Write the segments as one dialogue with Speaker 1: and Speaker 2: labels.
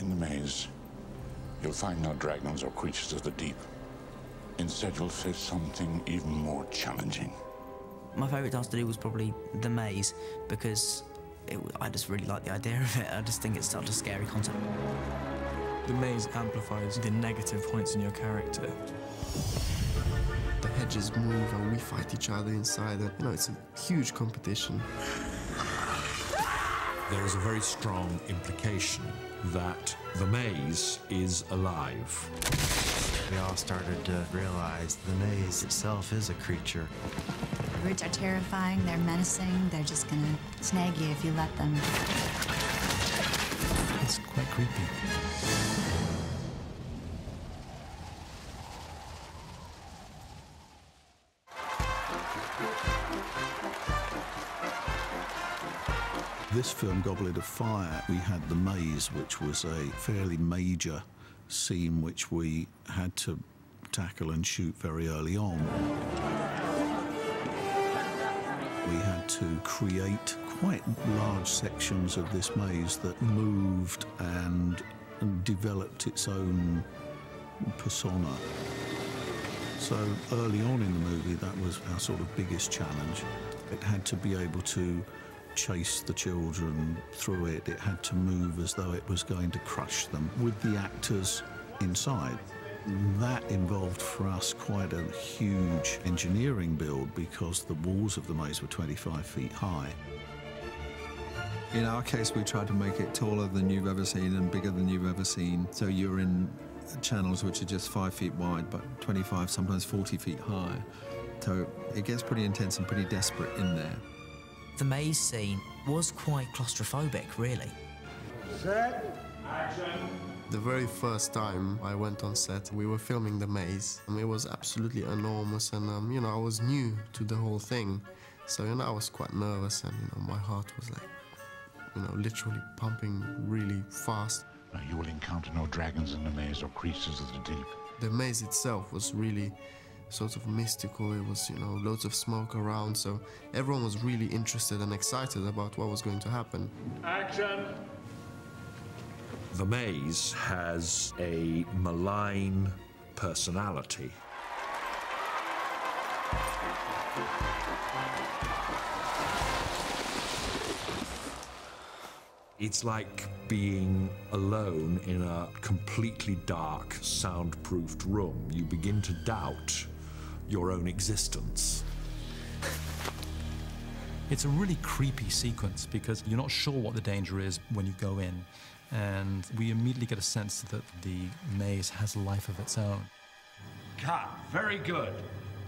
Speaker 1: In the maze, you'll find no dragons or creatures of the deep. Instead, you'll face something even more challenging.
Speaker 2: My favourite task to do was probably the maze, because I just really like the idea of it. I just think it's such a scary concept.
Speaker 3: The maze amplifies the negative points in your character.
Speaker 4: The hedges move and we fight each other inside. You know, it's a huge competition.
Speaker 5: There is a very strong implication that the maze is alive.
Speaker 6: We all started to realize the maze itself is a creature.
Speaker 7: The roots are terrifying, they're menacing, they're just gonna snag you if you let them.
Speaker 3: It's quite creepy.
Speaker 8: This film, Goblet of Fire, we had the maze, which was a fairly major scene which we had to tackle and shoot very early on. We had to create quite large sections of this maze that moved and developed its own persona. So early on in the movie, that was our sort of biggest challenge. It had to be able to chase the children through it. It had to move as though it was going to crush them with the actors inside. That involved for us quite a huge engineering build because the walls of the maze were 25 feet high.
Speaker 9: In our case, we tried to make it taller than you've ever seen and bigger than you've ever seen. So you're in channels which are just 5 feet wide, but 25, sometimes 40 feet high. So it gets pretty intense and pretty desperate in there.
Speaker 2: The maze scene was quite claustrophobic, really.
Speaker 1: Set, action.
Speaker 4: The very first time I went on set, we were filming the maze. It was absolutely enormous, and you know, I was new to the whole thing, so you know, I was quite nervous, and you know, my heart was like, you know, literally pumping really fast.
Speaker 1: Now, you will encounter no dragons in the maze or creatures of the deep.
Speaker 4: The maze itself was really sort of mystical. It was, you know, loads of smoke around, so everyone was really interested and excited about what was going to happen.
Speaker 1: Action!
Speaker 5: The maze has a malign personality. It's like being alone in a completely dark, soundproofed room. You begin to doubt your own existence.
Speaker 3: It's a really creepy sequence because you're not sure what the danger is when you go in, and we immediately get a sense that the maze has a life of its own.
Speaker 10: Cut. Very good.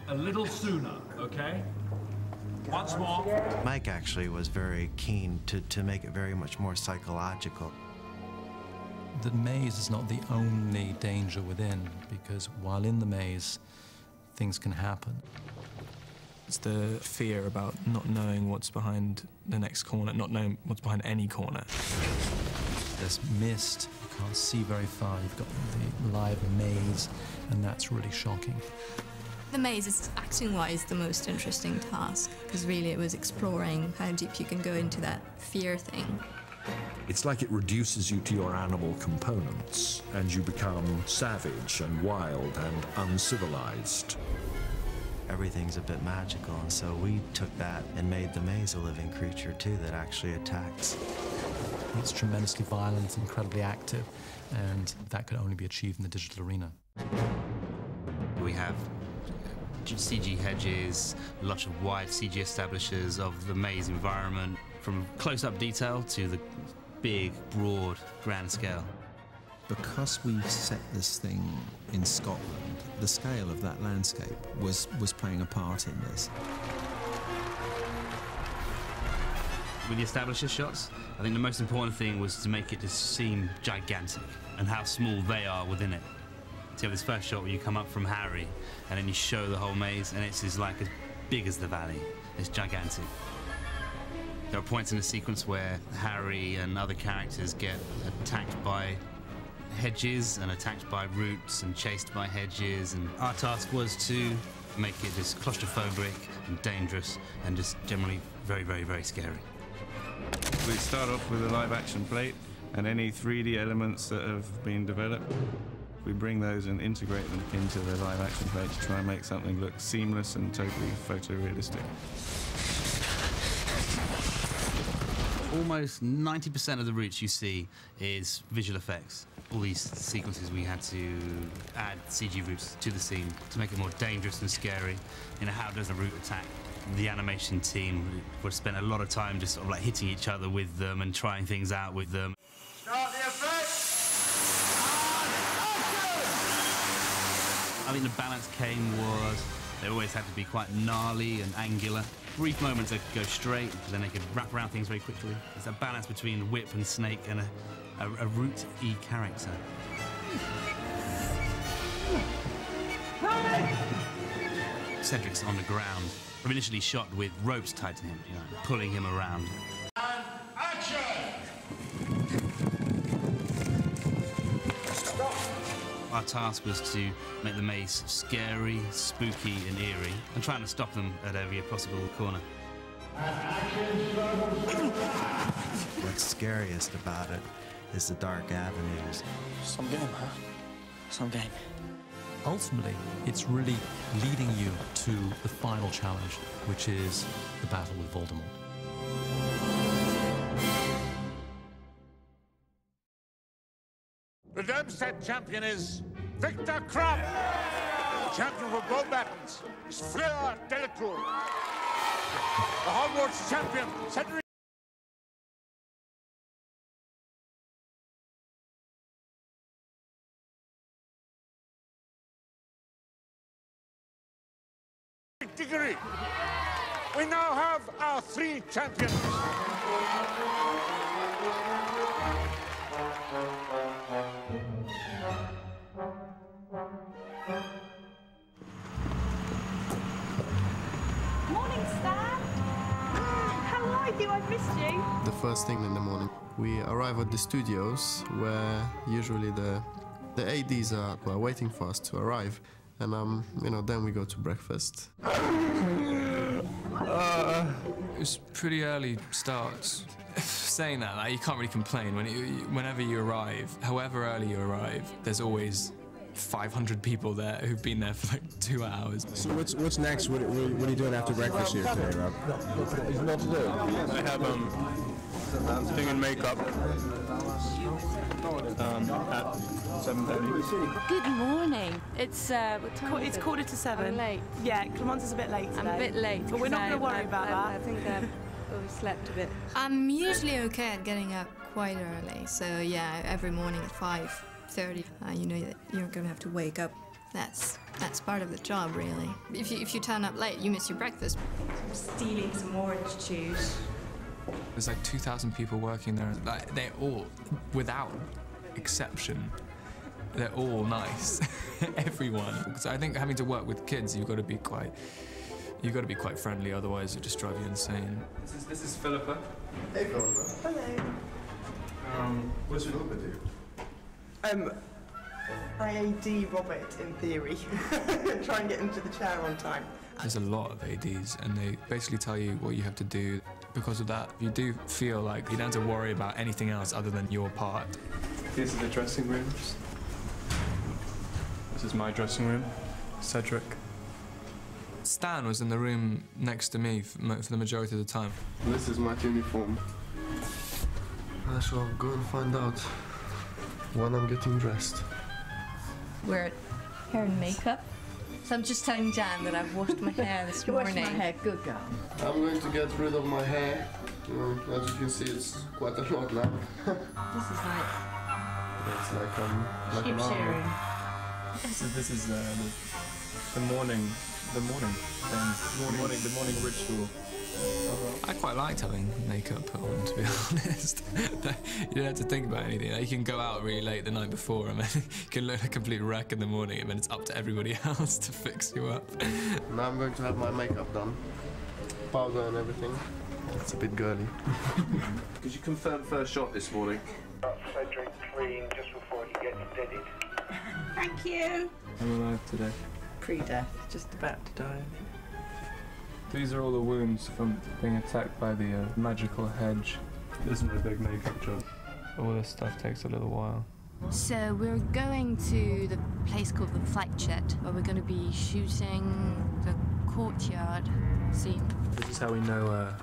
Speaker 10: A little sooner, okay? Once more.
Speaker 6: Mike actually was very keen to make it very much more psychological.
Speaker 3: The maze is not the only danger within, because while in the maze, things can happen. It's the fear about not knowing what's behind the next corner, not knowing what's behind any corner. There's mist, you can't see very far, you've got the live maze, and that's really shocking.
Speaker 11: The maze is, acting-wise, the most interesting task, because really it was exploring how deep you can go into that fear thing.
Speaker 5: It's like it reduces you to your animal components, and you become savage and wild and uncivilized.
Speaker 6: Everything's a bit magical, and so we took that and made the maze a living creature, too, that actually attacks.
Speaker 3: It's tremendously violent, incredibly active, and that could only be achieved in the digital arena.
Speaker 12: We have CG hedges, a lot of wide CG establishers of the maze environment, from close-up detail to the big, broad, grand scale.
Speaker 9: Because we set this thing in Scotland, the scale of that landscape was playing a part in this.
Speaker 12: With the establisher shots, I think the most important thing was to make it just seem gigantic and how small they are within it. So you have this first shot where you come up from Harry and then you show the whole maze and it's just like as big as the valley. It's gigantic. There are points in the sequence where Harry and other characters get attacked by hedges and attacked by roots and chased by hedges, and our task was to make it just claustrophobic and dangerous and just generally very, very, very scary.
Speaker 13: We start off with a live action plate And any 3D elements that have been developed, we bring those and integrate them into the live action play to try and make something look seamless and totally photorealistic.
Speaker 12: Almost 90% of the routes you see is visual effects. All these sequences we had to add CG routes to the scene to make it more dangerous and scary. You know, how does a route attack? The animation team would spend a lot of time just sort of like hitting each other with them and trying things out with them.
Speaker 14: Start the effect!
Speaker 12: I think the balance came was they always had to be quite gnarly and angular. Brief moments they could go straight, but then they could wrap around things very quickly. There's a balance between whip and snake and a root-y character. Cedric's on the ground. I'm initially shot with ropes tied to him, you know, pulling him around.
Speaker 14: And action! Stop!
Speaker 12: Our task was to make the maze scary, spooky and eerie, and trying to stop them at every possible corner.
Speaker 6: What's scariest about it is the dark avenues.
Speaker 2: Some game, huh? Some game.
Speaker 3: Ultimately, it's really leading you to the final challenge, which is the battle with Voldemort.
Speaker 1: The Darmstadt champion is Victor Krupp. The champion for both battles is Fleur Delacour. The Hogwarts champion, Cedric. Diggory. We now have our 3 champions.
Speaker 15: Morning, Stan. How are you? I've missed you.
Speaker 4: The first thing in the morning, we arrive at the studios where usually the ADs are waiting for us to arrive. And, you know, then we go to breakfast.
Speaker 3: It was pretty early starts. Saying that, like, you can't really complain. Whenever you arrive, however early you arrive, there's always 500 people there who've been there for like 2 hours.
Speaker 16: So what's next? What are you doing after breakfast here today, Rob?
Speaker 13: There's not to do. I have thing and makeup at 7:30.
Speaker 15: Good morning. It's what time is it?
Speaker 17: 7:15.
Speaker 15: I'm late.
Speaker 17: Yeah, Clemente's a bit late today.
Speaker 15: I'm a bit late.
Speaker 17: But we're not going to worry about that.
Speaker 15: I think I've overslept a bit.
Speaker 11: I'm usually okay at getting up quite early, so yeah, every morning at 5:30, you know that you're going to have to wake up. That's part of the job, really. If you turn up late, you miss your breakfast.
Speaker 17: I'm stealing some orange juice.
Speaker 3: There's like 2,000 people working there. Like, they're all, without exception, they're all nice. Everyone. Because I think having to work with kids, you've got to be quite friendly. Otherwise, it'll just drive you insane.
Speaker 18: This is Philippa.
Speaker 19: Hey, Philippa.
Speaker 18: Hello.
Speaker 19: What does Philippa do?
Speaker 17: I AD Robert in theory. Try and get him to the chair on time.
Speaker 3: There's a lot of ADs, and they basically tell you what you have to do. Because of that, you do feel like you don't have to worry about anything else other than your part.
Speaker 18: These are the dressing rooms. This is my dressing room. Cedric.
Speaker 3: Stan was in the room next to me for the majority of the time.
Speaker 4: This is my uniform. I shall go and find out when I'm getting dressed.
Speaker 11: Wear hair and makeup. So I'm just telling Jan that I've washed my hair this morning.
Speaker 15: Washed my hair, good girl.
Speaker 4: I'm going to get rid of my hair. You know, as you can see, it's quite a lot now.
Speaker 15: This is like...
Speaker 4: It's like an
Speaker 15: sheep-shearing.
Speaker 18: This is the morning thing. The morning ritual.
Speaker 3: I quite liked having makeup put on, to be honest. You don't have to think about anything. You can go out really late the night before and then you can look like a complete wreck in the morning, and then it's up to everybody else to fix you up.
Speaker 4: Now I'm going to have my makeup done. Powder and everything. It's a bit girly.
Speaker 20: Could you confirm first shot this morning?
Speaker 14: Cedric clean just before he gets deaded.
Speaker 17: Thank you.
Speaker 18: I'm alive today.
Speaker 17: Pre-death, just about to die.
Speaker 18: These are all the wounds from being attacked by the magical hedge. This is my big makeup job. all this stuff takes a little while.
Speaker 11: So we're going to the place called the Flight Jet, where we're going to be shooting the courtyard scene.
Speaker 18: This is how we know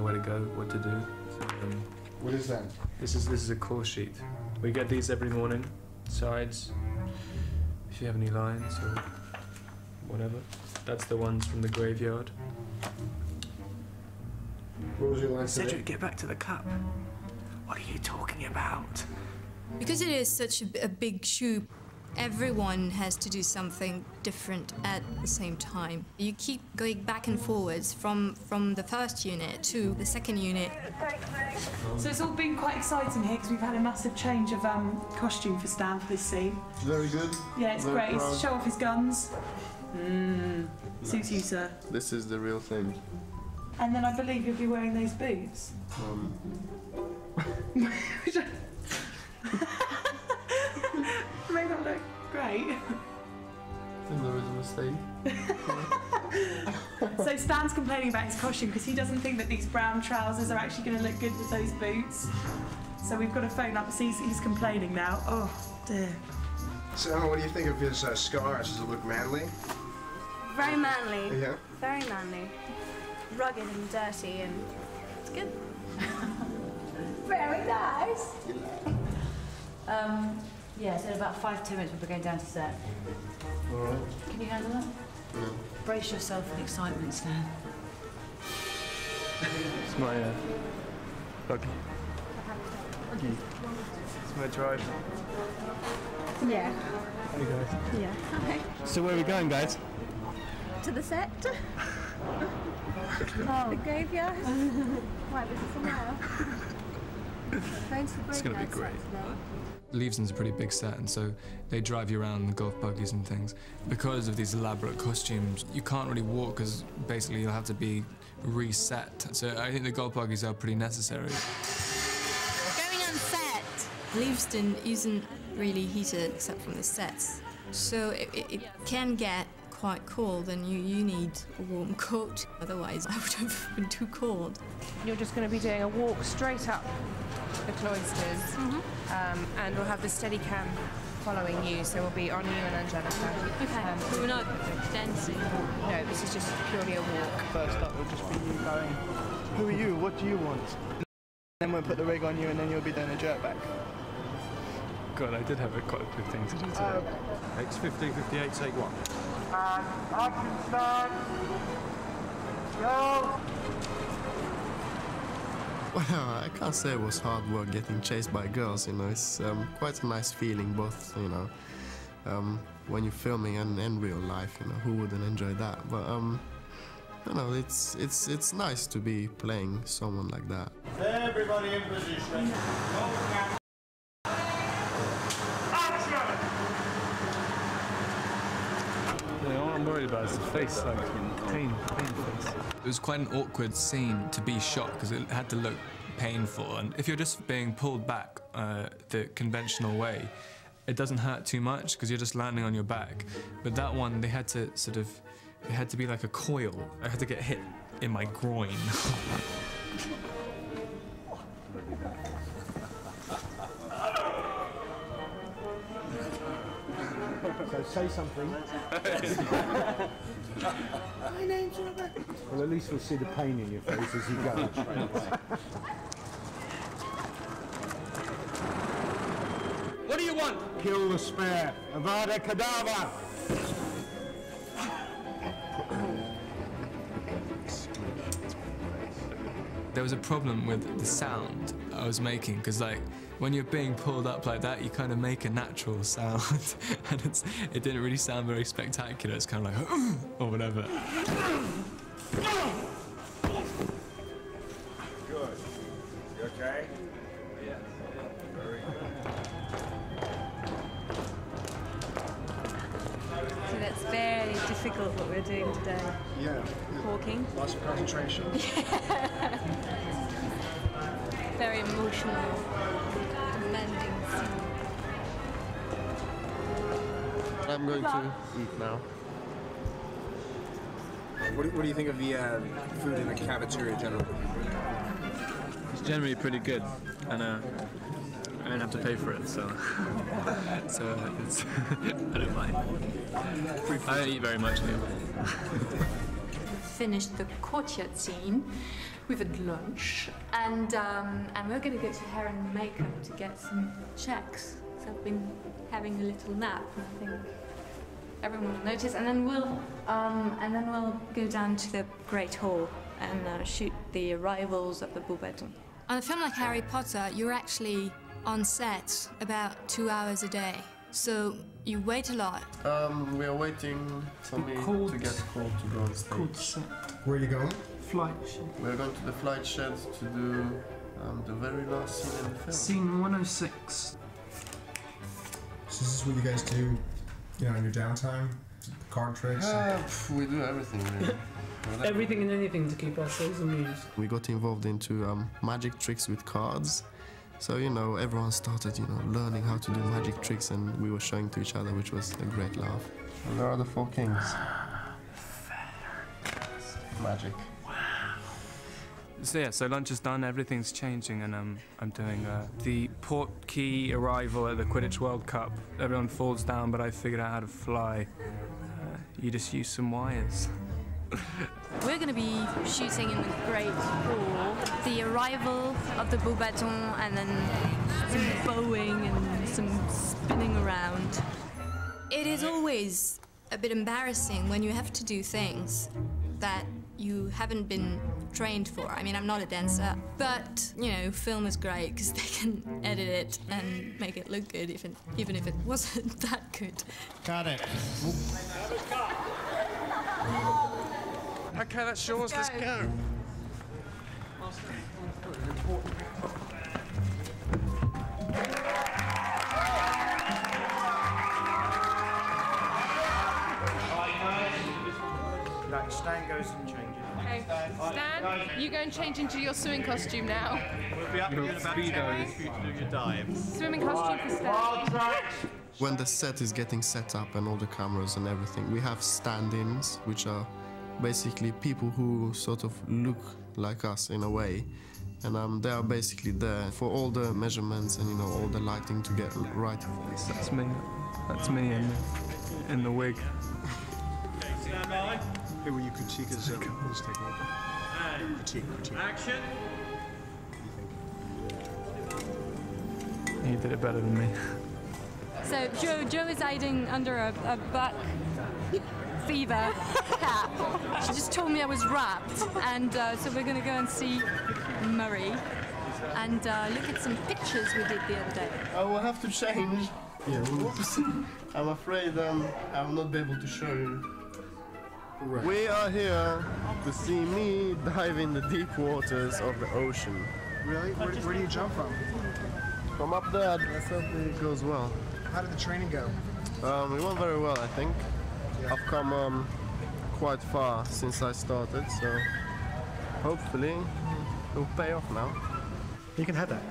Speaker 18: where to go, what to do. So,
Speaker 19: what is that?
Speaker 18: This is a call sheet. We get these every morning. Sides, if you have any lines or whatever. That's the ones from the graveyard.
Speaker 19: What was your line today?
Speaker 18: Cedric, get back to the cup. What are you talking about?
Speaker 11: Because it is such a big shoot, everyone has to do something different at the same time. You keep going back and forwards from the first unit to the second unit.
Speaker 15: So it's all been quite exciting here because we've had a massive change of costume for Stan for this scene.
Speaker 4: Very good.
Speaker 15: Yeah, it's
Speaker 4: Very
Speaker 15: great. He's
Speaker 4: proud.
Speaker 15: to show off his guns. Suits you, sir.
Speaker 4: This is the real thing.
Speaker 15: And then I believe you'll be wearing those boots. May not look great.
Speaker 4: I think there is a mistake.
Speaker 15: So Stan's complaining about his costume because he doesn't think that these brown trousers are actually going to look good with those boots. So we've got to phone up. See, he's complaining now. Oh dear.
Speaker 19: So Emma, what do you think of his scars? Does it look manly?
Speaker 21: Very manly.
Speaker 19: Yeah.
Speaker 21: Very manly. Rugged and dirty, and it's good. Very nice.
Speaker 22: Yeah, so in about 5-10 minutes we'll be going down to set.
Speaker 4: All right.
Speaker 22: Can you handle that?
Speaker 4: Yeah.
Speaker 22: Brace yourself in excitement, Stan.
Speaker 18: It's my buggy. It's my drive.
Speaker 21: Yeah.
Speaker 18: Hey guys.
Speaker 21: Yeah. Hi.
Speaker 18: So where are we going, guys?
Speaker 21: To the set. The graveyard. Why was it somewhere else? Going to the
Speaker 18: It's gonna be
Speaker 21: graveyard
Speaker 18: great.
Speaker 21: Saturday.
Speaker 3: Leavesden's a pretty big set, and so they drive you around in the golf buggies and things. Because of these elaborate costumes, you can't really walk because basically you'll have to be reset. So I think the golf buggies are pretty necessary.
Speaker 11: Going on set, Leavesden isn't really heated except from the sets, so it can get quite cold, and you need a warm coat. Otherwise, I would have been too cold.
Speaker 23: You're just going to be doing a walk straight up the cloisters, and we'll have the Steadicam following you, so we'll be on you and Angelica.
Speaker 11: Okay, but we're not dancing.
Speaker 23: No, this is just purely a walk.
Speaker 24: First up will just be you going, who are you, what do you want? Then we'll put the rig on you and then you'll be doing a jerk back.
Speaker 18: God, I did have quite a good thing to do today.
Speaker 20: X1558, take one.
Speaker 14: Action start. Go.
Speaker 4: Well, I can't say it was hard work getting chased by girls, you know. It's quite a nice feeling, both, you know, when you're filming and in real life, you know, who wouldn't enjoy that? But, you know, it's nice to be playing someone like that.
Speaker 14: Everybody in position.
Speaker 18: Yeah, all I'm worried about is the face, like pain face.
Speaker 3: It was quite an awkward scene to be shot because it had to look painful, and if you're just being pulled back the conventional way, it doesn't hurt too much because you're just landing on your back. But that one, they had to it had to be like a coil. I had to get hit in my groin.
Speaker 24: So say something.
Speaker 14: My name's Rupert.
Speaker 24: Well, at least we'll see the pain in your face as you go.
Speaker 14: What do you want?
Speaker 24: Kill the spare. Avada Kedavra.
Speaker 3: There was a problem with the sound I was making because, like, when you're being pulled up like that, you kind of make a natural sound, and it didn't really sound very spectacular. It's kind of like or whatever.
Speaker 14: Good. You okay? Yeah. Very good.
Speaker 21: So that's very difficult what we're doing today.
Speaker 19: Yeah.
Speaker 21: Walking.
Speaker 19: Lots of concentration.
Speaker 11: Very emotional, demanding scene.
Speaker 4: I'm going to eat now.
Speaker 19: What do you think of the food in the cafeteria generally?
Speaker 18: It's generally pretty good, and I don't have to pay for it, so it's I don't mind. I don't eat very much anyway.
Speaker 5: Finished the courtyard scene. We've had lunch, and we're going to go to hair and makeup to get some checks. So I've been having a little nap, and I think everyone will notice. And then we'll go down to the Great Hall and shoot the arrivals of the Bourbon. On a film like Harry Potter, you're actually on set about 2 hours a day. So you wait a lot.
Speaker 4: We are waiting for me to get called to go on stage.
Speaker 19: Where are you going?
Speaker 24: Flight shed.
Speaker 4: We're going to the flight shed to do the very last scene in the film.
Speaker 24: Scene 106.
Speaker 19: So this is what you guys do, you know, in your downtime? Card tricks?
Speaker 4: We do everything, really.
Speaker 24: Everything and anything to keep ourselves amused.
Speaker 4: We got involved into magic tricks with cards. So, you know, everyone started, you know, learning how to do magic tricks, and we were showing to each other, which was a great laugh. And there are the 4 kings. Magic.
Speaker 18: So yeah, so lunch is done, everything's changing, and I'm doing the port key arrival at the Quidditch World Cup. Everyone falls down, but I figured out how to fly. You just use some wires.
Speaker 5: We're going to be shooting in the Great Hall, the arrival of the Bourbon, and then some bowing and some spinning around. It is always a bit embarrassing when you have to do things that you haven't been trained for. I mean, I'm not a dancer, but, you know, film is great because they can edit it and make it look good even if it wasn't that good.
Speaker 19: Got it.
Speaker 18: Okay, that's yours, let's go.
Speaker 20: Right, Stan goes and changes.
Speaker 23: Okay, Stan, you go and change into your swimming costume now.
Speaker 20: We'll be up here in about 10 minutes for you to do your dives.
Speaker 23: Swimming costume for Stan.
Speaker 4: When the set is getting set up and all the cameras and everything, we have stand-ins, which are basically people who sort of look like us in a way. And they are basically there for all the measurements and, you know, all the lighting to get right.
Speaker 18: That's me. That's me in the wig.
Speaker 19: Here, will you critique us? Let's take a critique.
Speaker 20: Action.
Speaker 18: You did it better than me.
Speaker 5: So Joe is hiding under a buck fever cap. She just told me I was wrapped, and so we're going to go and see Murray and look at some pictures we did the other day.
Speaker 4: I will have to change. Yeah, whoops. I'm afraid I will not be able to show you. Right. We are here to see me dive in the deep waters of the ocean.
Speaker 19: Really? Where do you jump from?
Speaker 4: From up there. Let's hope it goes well.
Speaker 19: How did the training go?
Speaker 4: It went very well, I think. Yeah. I've come quite far since I started, so hopefully it'll pay off now.
Speaker 19: You can have that.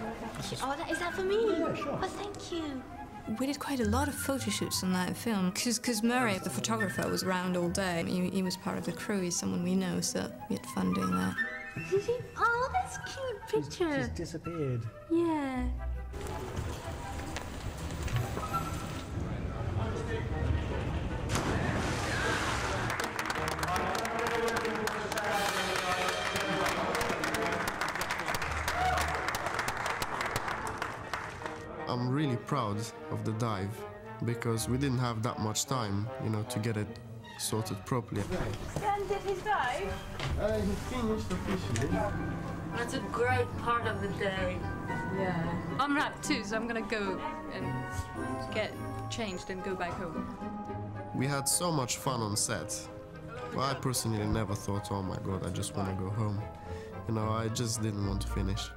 Speaker 5: Oh, is that for me? Yeah, sure. Oh, thank you. We did quite a lot of photo shoots on that film because Murray, the photographer, was around all day. He was part of the crew. He's someone we know, so we had fun doing that. Oh, that's a cute picture.
Speaker 20: She's disappeared.
Speaker 5: Yeah.
Speaker 4: I'm really proud of the dive because we didn't have that much time, you know, to get it sorted properly.
Speaker 23: Stan did his dive?
Speaker 4: He finished officially.
Speaker 5: That's a great part of the day. Yeah. I'm wrapped too, so I'm gonna go and get changed and go back home.
Speaker 4: We had so much fun on set. Well, I personally never thought, oh my God, I just want to go home. You know, I just didn't want to finish.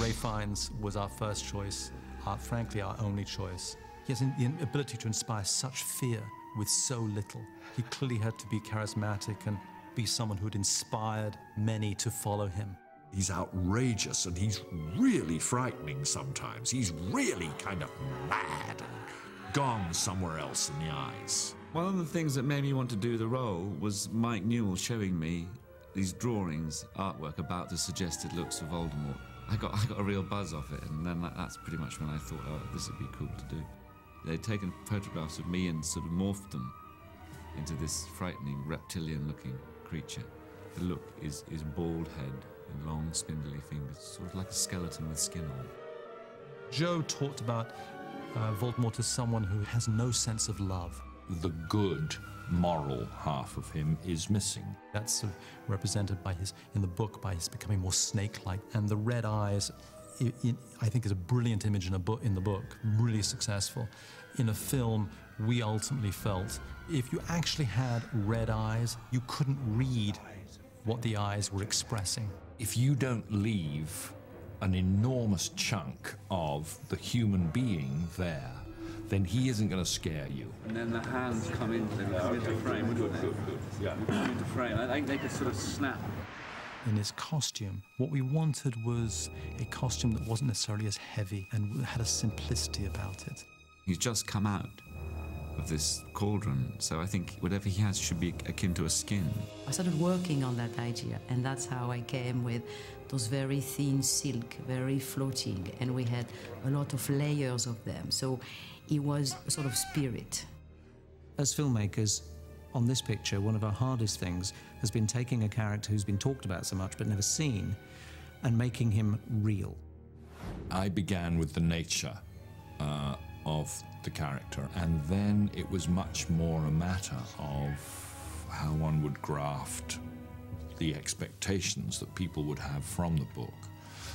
Speaker 3: Ray Fiennes was our first choice, frankly our only choice. He has the ability to inspire such fear with so little. He clearly had to be charismatic and be someone who had inspired many to follow him.
Speaker 7: He's outrageous and he's really frightening sometimes. He's really kind of mad and gone somewhere else in the eyes.
Speaker 8: One of the things that made me want to do the role was Mike Newell showing me these drawings, artwork about the suggested looks of Voldemort. I got a real buzz off it, and then that's pretty much when I thought, oh, this would be cool to do. They'd taken photographs of me and sort of morphed them into this frightening reptilian-looking creature. The look is bald head and long, spindly fingers, sort of like a skeleton with skin on.
Speaker 3: Joe talked about Voldemort as someone who has no sense of love.
Speaker 7: The good, moral half of him is missing.
Speaker 3: That's sort of represented by in the book by his becoming more snake-like. And the red eyes, I think, is a brilliant image in the book, really successful. In a film, we ultimately felt if you actually had red eyes, you couldn't read what the eyes were expressing.
Speaker 7: If you don't leave an enormous chunk of the human being there, then he isn't going to scare you.
Speaker 8: And then the hands come into frame, wouldn't they? Yeah. Come into frame. I think they could sort of snap.
Speaker 3: In his costume, what we wanted was a costume that wasn't necessarily as heavy and had a simplicity about it.
Speaker 8: He's just come out of this cauldron, so I think whatever he has should be akin to a skin.
Speaker 22: I started working on that idea, and that's how I came with those very thin silk, very floating, and we had a lot of layers of them, so it was a sort of spirit.
Speaker 2: As filmmakers, on this picture, one of our hardest things has been taking a character who's been talked about so much but never seen and making him real.
Speaker 7: I began with the nature of the character, and then it was much more a matter of how one would graft the expectations that people would have from the book.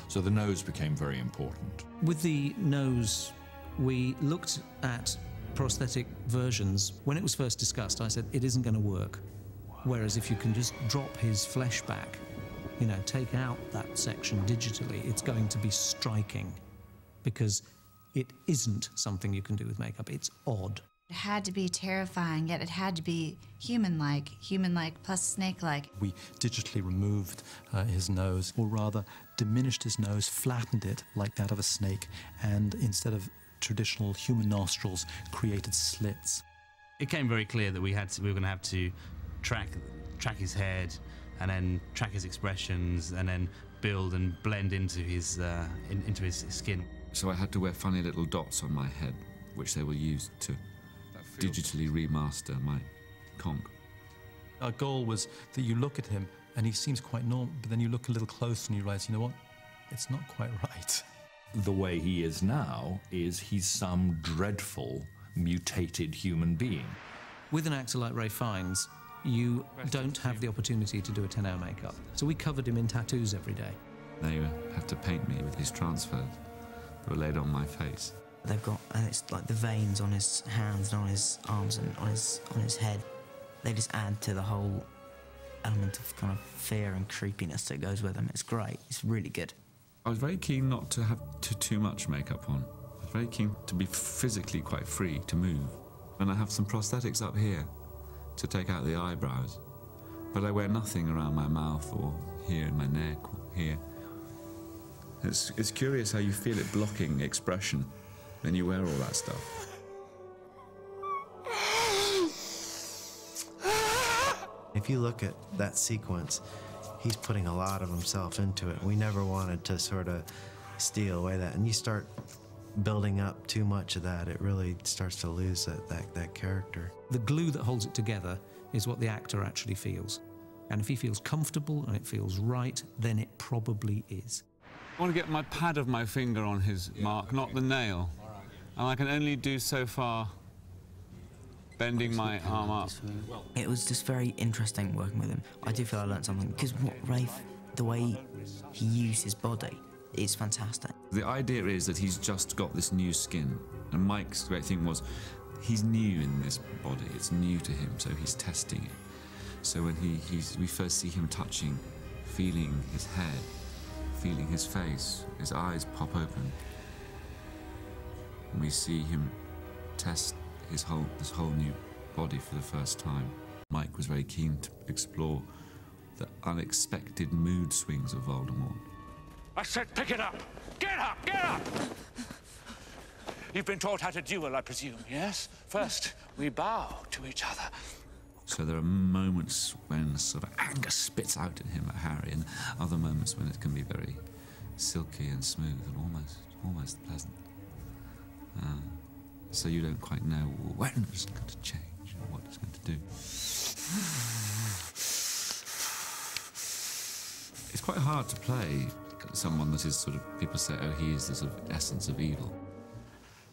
Speaker 7: So the nose became very important.
Speaker 2: With the nose, we looked at prosthetic versions. When it was first discussed, I said, it isn't going to work. Whereas if you can just drop his flesh back, you know, take out that section digitally, it's going to be striking, because it isn't something you can do with makeup. It's odd.
Speaker 9: It had to be terrifying, yet it had to be human-like plus snake-like.
Speaker 3: We digitally removed his nose, or rather diminished his nose, flattened it like that of a snake, and instead of traditional human nostrils, created slits.
Speaker 10: It came very clear that we were going to have to track his head, and then track his expressions, and then build and blend into his skin.
Speaker 8: So I had to wear funny little dots on my head, which they will use to digitally remaster my conch.
Speaker 3: Our goal was that you look at him and he seems quite normal, but then you look a little closer and you realize, you know what, it's not quite right.
Speaker 7: The way he is now is he's some dreadful, mutated human being.
Speaker 2: With an actor like Ray Fiennes, you don't have the opportunity to do a 10-hour makeup. So we covered him in tattoos every day.
Speaker 8: They had to paint me with his transfers that were laid on my face.
Speaker 2: They've got, and it's like the veins on his hands and on his arms and on his head. They just add to the whole element of kind of fear and creepiness that goes with them. It's great. It's really good.
Speaker 8: I was very keen not to have too much makeup on. I was very keen to be physically quite free to move. And I have some prosthetics up here to take out the eyebrows. But I wear nothing around my mouth or here in my neck or here. It's curious how you feel it blocking expression when you wear all that stuff.
Speaker 6: If you look at that sequence, he's putting a lot of himself into it. We never wanted to sort of steal away that. And you start building up too much of that, it really starts to lose that character.
Speaker 2: The glue that holds it together is what the actor actually feels. And if he feels comfortable and it feels right, then it probably is.
Speaker 1: I want to get my pad of my finger on his mark, not the nail. And I can only do so far bending my arm up.
Speaker 2: It was just very interesting working with him. I do feel I learned something, because the way he used his body is fantastic.
Speaker 8: The idea is that he's just got this new skin, and Mike's great thing was he's new in this body, it's new to him, so he's testing it. So when we first see him touching, feeling his head, feeling his face, his eyes pop open, and we see him test this whole new body for the first time. Mike was very keen to explore the unexpected mood swings of Voldemort.
Speaker 1: I said pick it up! Get up! Get up! You've been taught how to duel, I presume, yes? First, we bow to each other.
Speaker 8: So there are moments when sort of anger spits out at him at Harry, and other moments when it can be very silky and smooth and almost pleasant. So you don't quite know when it's going to change or what it's going to do. It's quite hard to play someone that is sort of, people say, oh, he is the sort of essence of evil.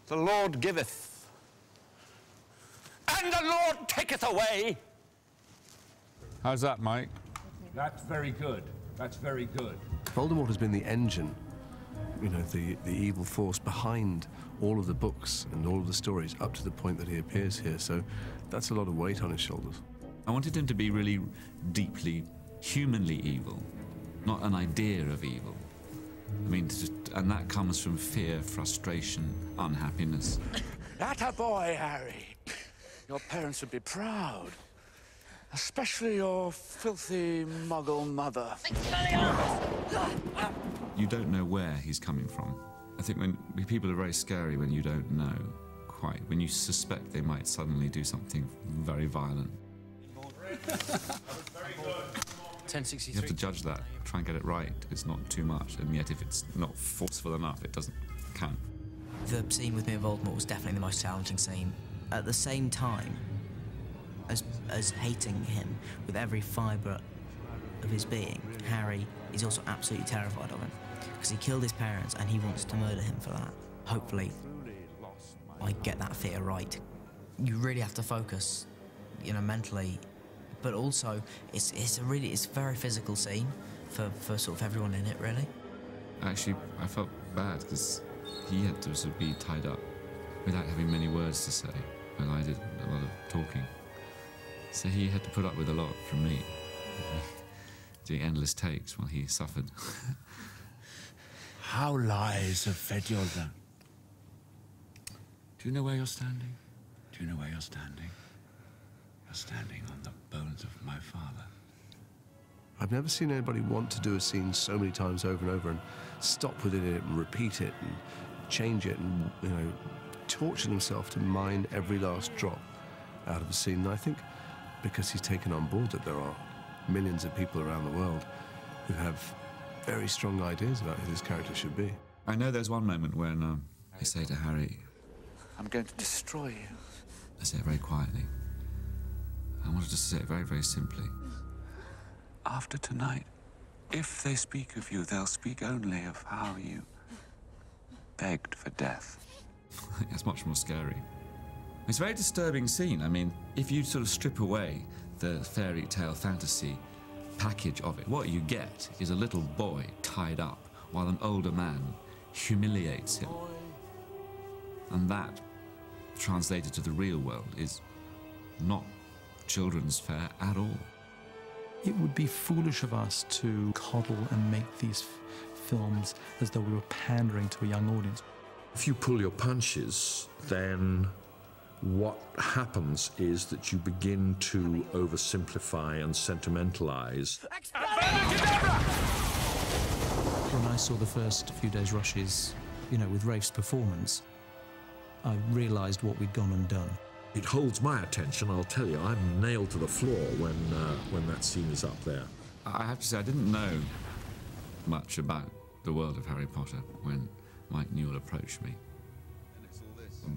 Speaker 1: The Lord giveth, and the Lord taketh away.
Speaker 7: How's that, Mike? That's very good. That's very good.
Speaker 12: Voldemort has been the engine, you know, the evil force behind all of the books and all of the stories up to the point that he appears here, so that's a lot of weight on his shoulders.
Speaker 8: I wanted him to be really deeply, humanly evil, not an idea of evil. I mean, and that comes from fear, frustration, unhappiness.
Speaker 1: Atta boy, Harry. Your parents would be proud. Especially your filthy muggle mother.
Speaker 8: You don't know where he's coming from. I think when people are very scary when you don't know quite, when you suspect they might suddenly do something very violent.
Speaker 13: 1063.
Speaker 8: You have to judge that, try and get it right. It's not too much, and yet if it's not forceful enough, it doesn't count.
Speaker 13: The scene with me and Voldemort was definitely the most challenging scene. At the same time, as hating him with every fibre of his being, Harry is also absolutely terrified of him because he killed his parents and he wants to murder him for that. Hopefully, I get that fear right. You really have to focus, you know, mentally, but also it's a very physical scene for sort of everyone in it, really.
Speaker 8: Actually, I felt bad because he had to sort of be tied up without having many words to say, and I did a lot of talking. So he had to put up with a lot from me, doing endless takes while he suffered.
Speaker 1: How lies have fed your lamp.
Speaker 8: Do you know where you're standing?
Speaker 1: Do you know where you're standing? You're standing on the bones of my father.
Speaker 12: I've never seen anybody want to do a scene so many times over and over and stop within it and repeat it and change it and, you know, torture himself to mine every last drop out of a scene. And I think because he's taken on board that there are millions of people around the world who have very strong ideas about who this character should be.
Speaker 8: I know there's one moment when I say to Harry,
Speaker 1: I'm going to destroy you.
Speaker 8: I say it very quietly. I wanted to say it very, very simply.
Speaker 1: After tonight, if they speak of you, they'll speak only of how you begged for death.
Speaker 8: That's much more scary. It's a very disturbing scene. I mean, if you sort of strip away the fairy tale fantasy package of it, what you get is a little boy tied up while an older man humiliates him. And that, translated to the real world, is not children's fare at all.
Speaker 3: It would be foolish of us to coddle and make these films as though we were pandering to a young audience.
Speaker 7: If you pull your punches, then what happens is that you begin to oversimplify and sentimentalize.
Speaker 2: When I saw the first few days' rushes, you know, with Rafe's performance, I realised what we'd gone and done.
Speaker 7: It holds my attention, I'll tell you. I'm nailed to the floor when that scene is up there.
Speaker 8: I have to say, I didn't know much about the world of Harry Potter when Mike Newell approached me.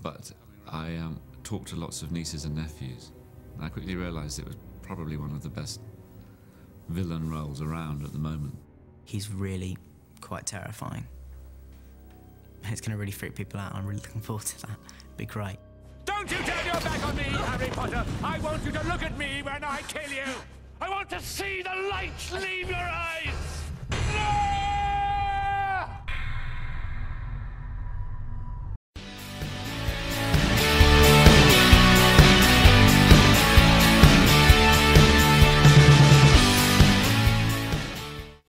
Speaker 8: But I talked to lots of nieces and nephews, and I quickly realised it was probably one of the best villain roles around at the moment.
Speaker 13: He's really quite terrifying. It's going to really freak people out. I'm really looking forward to that. It'll be great.
Speaker 1: Don't you turn your back on me, Harry Potter! I want you to look at me when I kill you! I want to see the light leave your eyes!